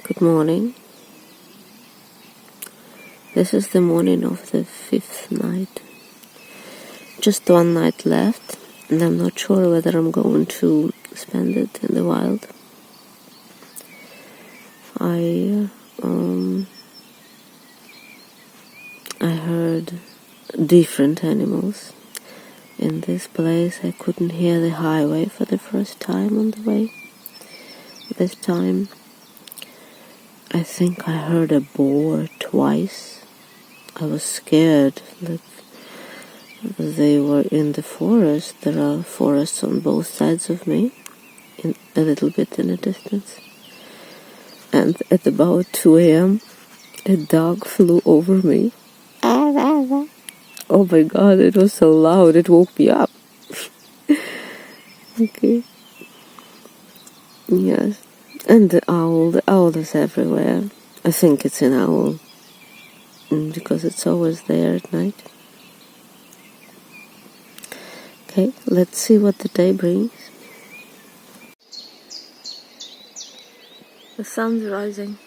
Good morning. This is the morning of the 5th night. Just one night left, and I'm not sure whether I'm going to spend it in the wild. I heard different animals. In this place I couldn't hear the highway for the first time on the way. This time I think I heard a boar twice. I was scared that they were in the forest. There are forests on both sides of me, a little bit in a distance. And at about 2 a.m., a dog flew over me. Oh my God, it was so loud, it woke me up. Okay. Yes. And the owl is everywhere. I think it's an owl, because it's always there at night. Okay, let's see what the day brings. The sun's rising.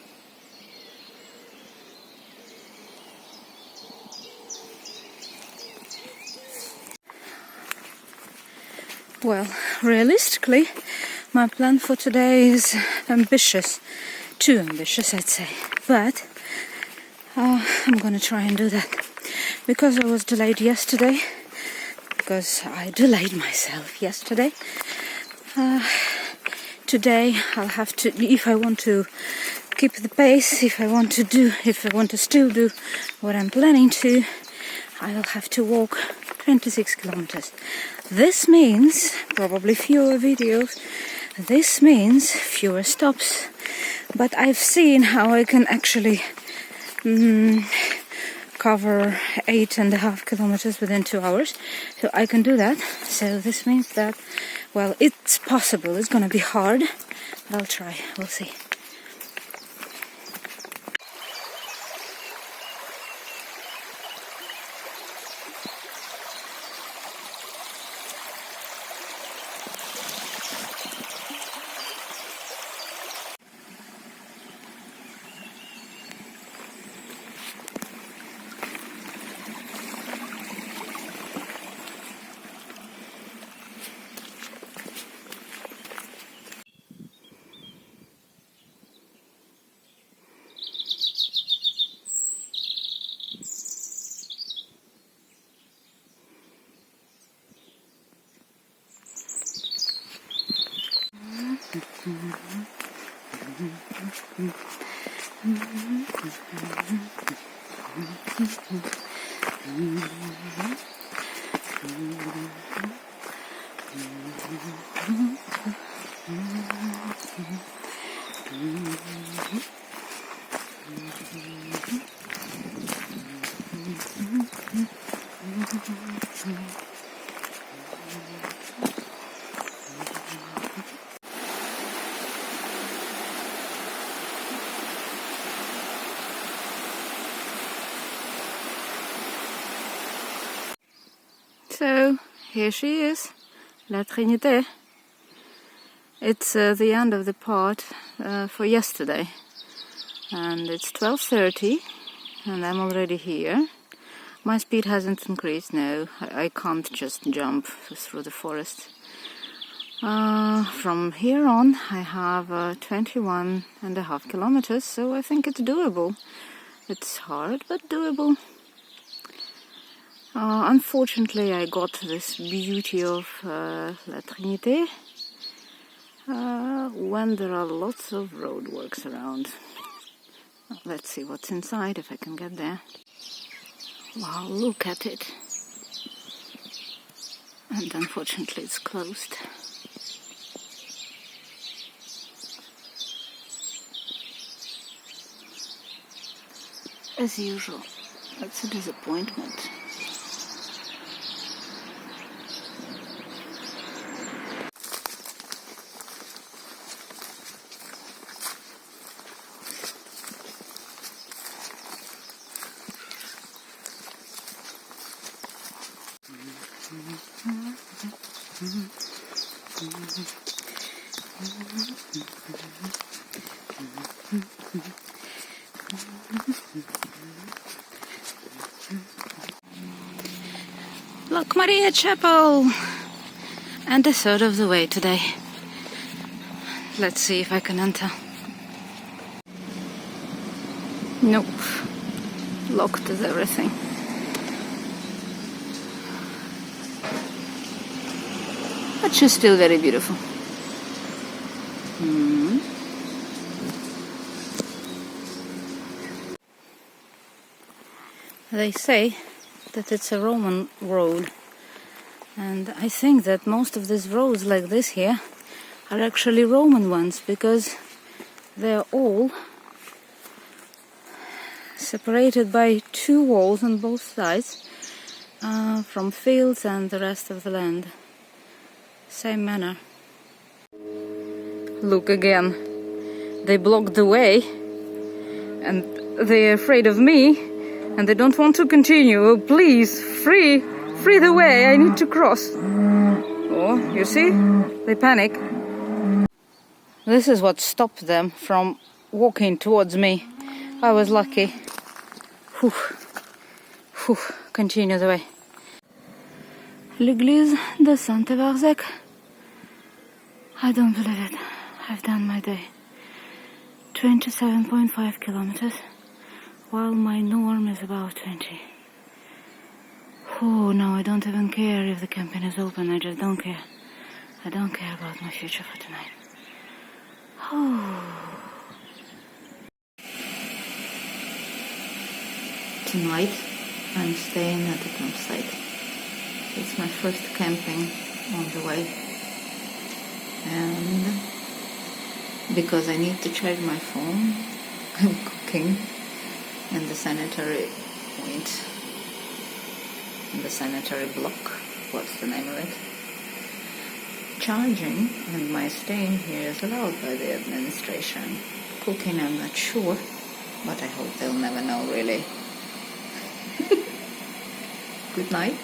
Well, realistically, my plan for today is ambitious. Too ambitious, I'd say. But I'm gonna try and do that. Because I was delayed yesterday, because I delayed myself yesterday, today I'll have to, if I want to keep the pace, if I want to still do what I'm planning to, I'll have to walk 26 kilometers. This means probably fewer videos, this means fewer stops, but I've seen how I can actually cover 8.5 kilometers within 2 hours, so I can do that. So this means that, well, it's possible. It's gonna be hard, but I'll try. We'll see. So, here she is, La Trinité. It's the end of the part for yesterday, and it's 12:30, and I'm already here. My speed hasn't increased, no, I can't just jump through the forest. From here on, I have 21.5 kilometers, so I think it's doable. It's hard, but doable. Unfortunately, I got this beauty of La Trinité when there are lots of roadworks around. Let's see what's inside, if I can get there. Wow, look at it. And unfortunately, it's closed. As usual, that's a disappointment. Maria Chapel! And a third of the way today. Let's see if I can enter. Nope. Locked as everything. But she's still very beautiful. They say that it's a Roman road, and I think that most of these roads like this here are actually Roman ones, because they're all separated by two walls on both sides from fields and the rest of the land. Same manner. Look again. They blocked the way and they're afraid of me and they don't want to continue. Oh, please, free the way, I need to cross. Oh, you see? They panic. This is what stopped them from walking towards me. I was lucky. Whew. Whew. Continue the way. L'église de Saint-Evarzec. I don't believe it. I've done my day. 27.5 kilometers, while my norm is about 20. Oh, no, I don't even care if the camping is open. I just don't care. I don't care about my future for tonight. Oh. Tonight, I'm staying at the campsite. It's my first camping on the way. And because I need to charge my phone, I'm cooking in the sanitary point, in the sanitary block, what's the name of it? Charging and my staying here is allowed by the administration. Cooking, I'm not sure, but I hope they'll never know really. Good night.